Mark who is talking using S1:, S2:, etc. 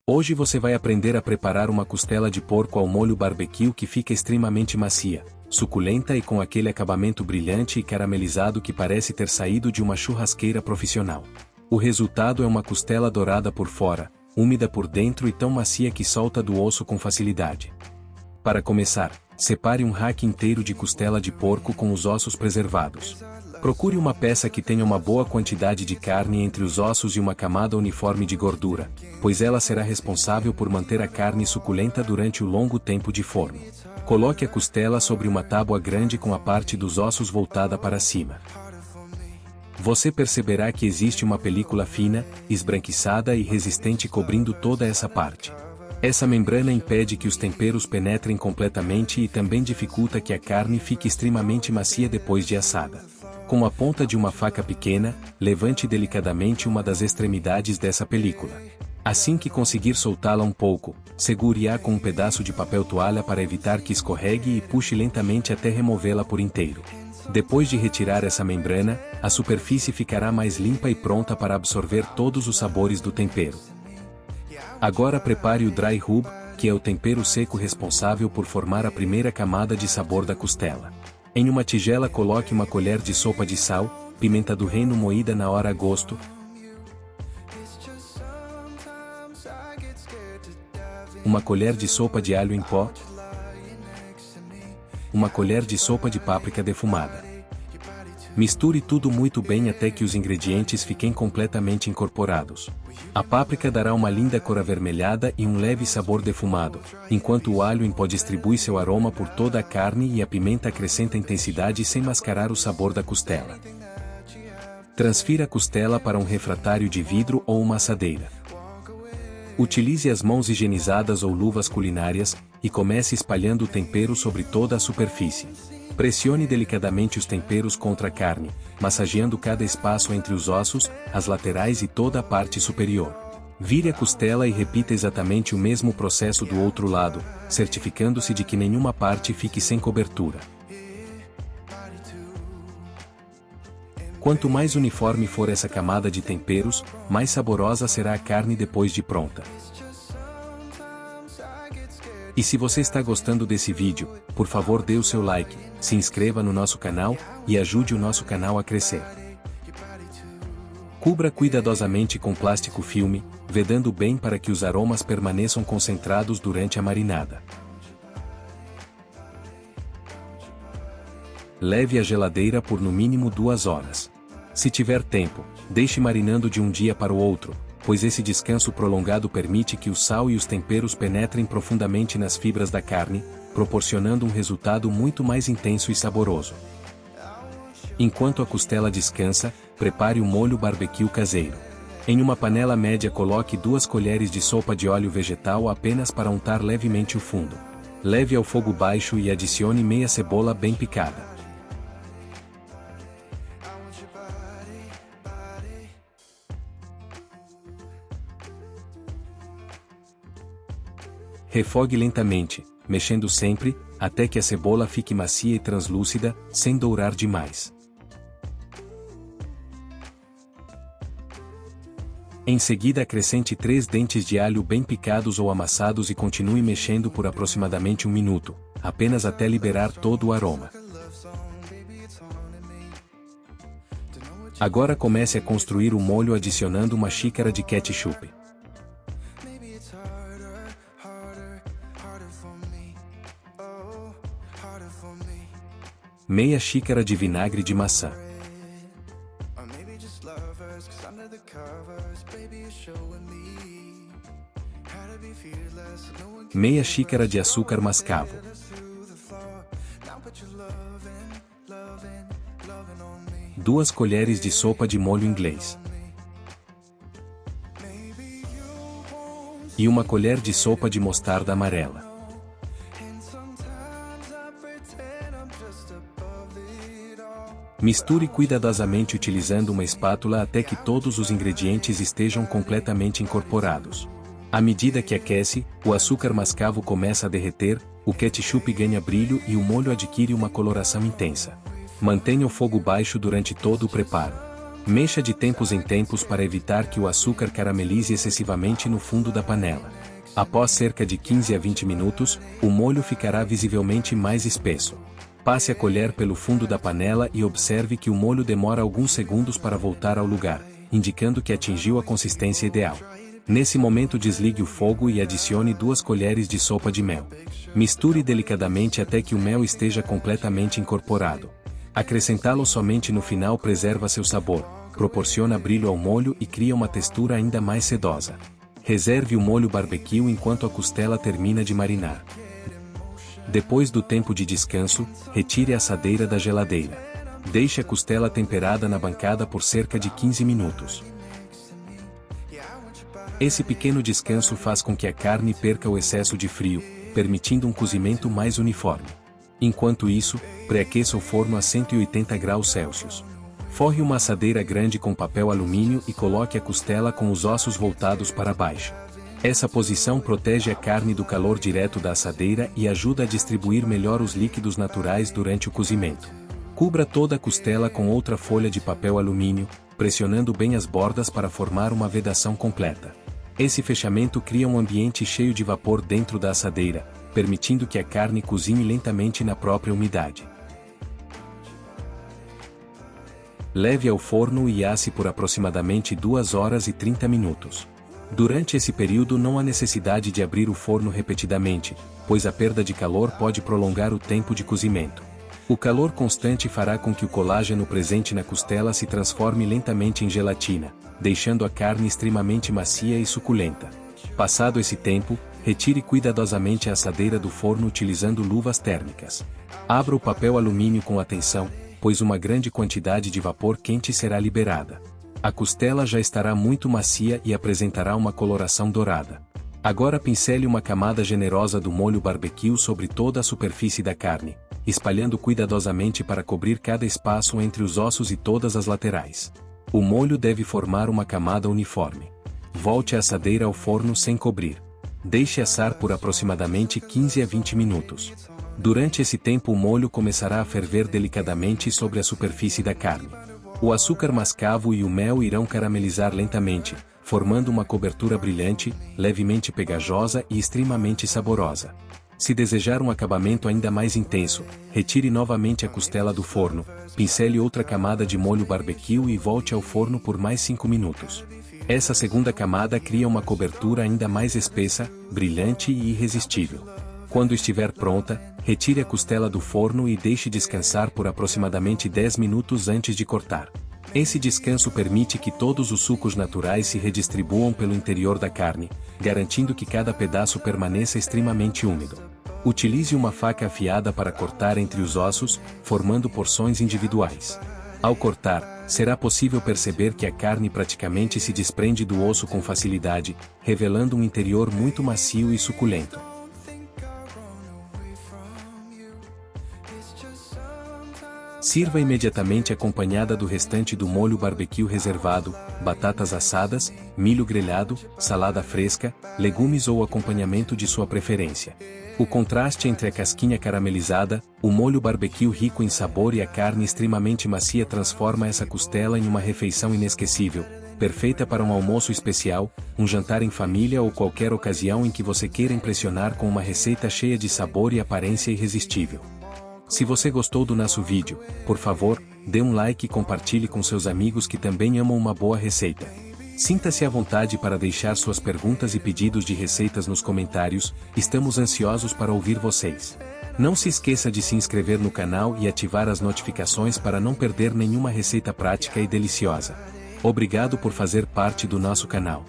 S1: Hoje você vai aprender a preparar uma costela de porco ao molho barbecue que fica extremamente macia, suculenta e com aquele acabamento brilhante e caramelizado que parece ter saído de uma churrasqueira profissional. O resultado é uma costela dourada por fora, úmida por dentro e tão macia que solta do osso com facilidade. Para começar, separe um rack inteiro de costela de porco com os ossos preservados. Procure uma peça que tenha uma boa quantidade de carne entre os ossos e uma camada uniforme de gordura, pois ela será responsável por manter a carne suculenta durante o longo tempo de forno. Coloque a costela sobre uma tábua grande com a parte dos ossos voltada para cima. Você perceberá que existe uma película fina, esbranquiçada e resistente cobrindo toda essa parte. Essa membrana impede que os temperos penetrem completamente e também dificulta que a carne fique extremamente macia depois de assada. Com a ponta de uma faca pequena, levante delicadamente uma das extremidades dessa película. Assim que conseguir soltá-la um pouco, segure-a com um pedaço de papel toalha para evitar que escorregue e puxe lentamente até removê-la por inteiro. Depois de retirar essa membrana, a superfície ficará mais limpa e pronta para absorver todos os sabores do tempero. Agora prepare o dry rub, que é o tempero seco responsável por formar a primeira camada de sabor da costela. Em uma tigela coloque uma colher de sopa de sal, pimenta do reino moída na hora a gosto, uma colher de sopa de alho em pó, uma colher de sopa de páprica defumada. Misture tudo muito bem até que os ingredientes fiquem completamente incorporados. A páprica dará uma linda cor avermelhada e um leve sabor defumado, enquanto o alho em pó distribui seu aroma por toda a carne e a pimenta acrescenta intensidade sem mascarar o sabor da costela. Transfira a costela para um refratário de vidro ou uma assadeira. Utilize as mãos higienizadas ou luvas culinárias, e comece espalhando o tempero sobre toda a superfície. Pressione delicadamente os temperos contra a carne, massageando cada espaço entre os ossos, as laterais e toda a parte superior. Vire a costela e repita exatamente o mesmo processo do outro lado, certificando-se de que nenhuma parte fique sem cobertura. Quanto mais uniforme for essa camada de temperos, mais saborosa será a carne depois de pronta. E se você está gostando desse vídeo, por favor dê o seu like, se inscreva no nosso canal, e ajude o nosso canal a crescer. Cubra cuidadosamente com plástico filme, vedando bem para que os aromas permaneçam concentrados durante a marinada. Leve à geladeira por no mínimo 2 horas. Se tiver tempo, deixe marinando de um dia para o outro, pois esse descanso prolongado permite que o sal e os temperos penetrem profundamente nas fibras da carne, proporcionando um resultado muito mais intenso e saboroso. Enquanto a costela descansa, prepare o molho barbecue caseiro. Em uma panela média coloque 2 colheres de sopa de óleo vegetal apenas para untar levemente o fundo. Leve ao fogo baixo e adicione meia cebola bem picada. Refogue lentamente, mexendo sempre, até que a cebola fique macia e translúcida, sem dourar demais. Em seguida acrescente 3 dentes de alho bem picados ou amassados e continue mexendo por aproximadamente 1 minuto, apenas até liberar todo o aroma. Agora comece a construir o molho adicionando uma xícara de ketchup. Meia xícara de vinagre de maçã. Meia xícara de açúcar mascavo. Duas colheres de sopa de molho inglês. E uma colher de sopa de mostarda amarela. Misture cuidadosamente utilizando uma espátula até que todos os ingredientes estejam completamente incorporados. À medida que aquece, o açúcar mascavo começa a derreter, o ketchup ganha brilho e o molho adquire uma coloração intensa. Mantenha o fogo baixo durante todo o preparo. Mexa de tempos em tempos para evitar que o açúcar caramelize excessivamente no fundo da panela. Após cerca de 15 a 20 minutos, o molho ficará visivelmente mais espesso. Passe a colher pelo fundo da panela e observe que o molho demora alguns segundos para voltar ao lugar, indicando que atingiu a consistência ideal. Nesse momento desligue o fogo e adicione 2 colheres de sopa de mel. Misture delicadamente até que o mel esteja completamente incorporado. Acrescentá-lo somente no final preserva seu sabor, proporciona brilho ao molho e cria uma textura ainda mais sedosa. Reserve o molho barbecue enquanto a costela termina de marinar. Depois do tempo de descanso, retire a assadeira da geladeira. Deixe a costela temperada na bancada por cerca de 15 minutos. Esse pequeno descanso faz com que a carne perca o excesso de frio, permitindo um cozimento mais uniforme. Enquanto isso, pré-aqueça o forno a 180 graus Celsius. Forre uma assadeira grande com papel alumínio e coloque a costela com os ossos voltados para baixo. Essa posição protege a carne do calor direto da assadeira e ajuda a distribuir melhor os líquidos naturais durante o cozimento. Cubra toda a costela com outra folha de papel alumínio, pressionando bem as bordas para formar uma vedação completa. Esse fechamento cria um ambiente cheio de vapor dentro da assadeira, permitindo que a carne cozinhe lentamente na própria umidade. Leve ao forno e asse por aproximadamente 2 horas e 30 minutos. Durante esse período não há necessidade de abrir o forno repetidamente, pois a perda de calor pode prolongar o tempo de cozimento. O calor constante fará com que o colágeno presente na costela se transforme lentamente em gelatina, deixando a carne extremamente macia e suculenta. Passado esse tempo, retire cuidadosamente a assadeira do forno utilizando luvas térmicas. Abra o papel alumínio com atenção, pois uma grande quantidade de vapor quente será liberada. A costela já estará muito macia e apresentará uma coloração dourada. Agora pincele uma camada generosa do molho barbecue sobre toda a superfície da carne, espalhando cuidadosamente para cobrir cada espaço entre os ossos e todas as laterais. O molho deve formar uma camada uniforme. Volte a assadeira ao forno sem cobrir. Deixe assar por aproximadamente 15 a 20 minutos. Durante esse tempo o molho começará a ferver delicadamente sobre a superfície da carne. O açúcar mascavo e o mel irão caramelizar lentamente, formando uma cobertura brilhante, levemente pegajosa e extremamente saborosa. Se desejar um acabamento ainda mais intenso, retire novamente a costela do forno, pincele outra camada de molho barbecue e volte ao forno por mais 5 minutos. Essa segunda camada cria uma cobertura ainda mais espessa, brilhante e irresistível. Quando estiver pronta, retire a costela do forno e deixe descansar por aproximadamente 10 minutos antes de cortar. Esse descanso permite que todos os sucos naturais se redistribuam pelo interior da carne, garantindo que cada pedaço permaneça extremamente úmido. Utilize uma faca afiada para cortar entre os ossos, formando porções individuais. Ao cortar, será possível perceber que a carne praticamente se desprende do osso com facilidade, revelando um interior muito macio e suculento. Sirva imediatamente acompanhada do restante do molho barbecue reservado, batatas assadas, milho grelhado, salada fresca, legumes ou acompanhamento de sua preferência. O contraste entre a casquinha caramelizada, o molho barbecue rico em sabor e a carne extremamente macia transforma essa costela em uma refeição inesquecível, perfeita para um almoço especial, um jantar em família ou qualquer ocasião em que você queira impressionar com uma receita cheia de sabor e aparência irresistível. Se você gostou do nosso vídeo, por favor, dê um like e compartilhe com seus amigos que também amam uma boa receita. Sinta-se à vontade para deixar suas perguntas e pedidos de receitas nos comentários, estamos ansiosos para ouvir vocês. Não se esqueça de se inscrever no canal e ativar as notificações para não perder nenhuma receita prática e deliciosa. Obrigado por fazer parte do nosso canal.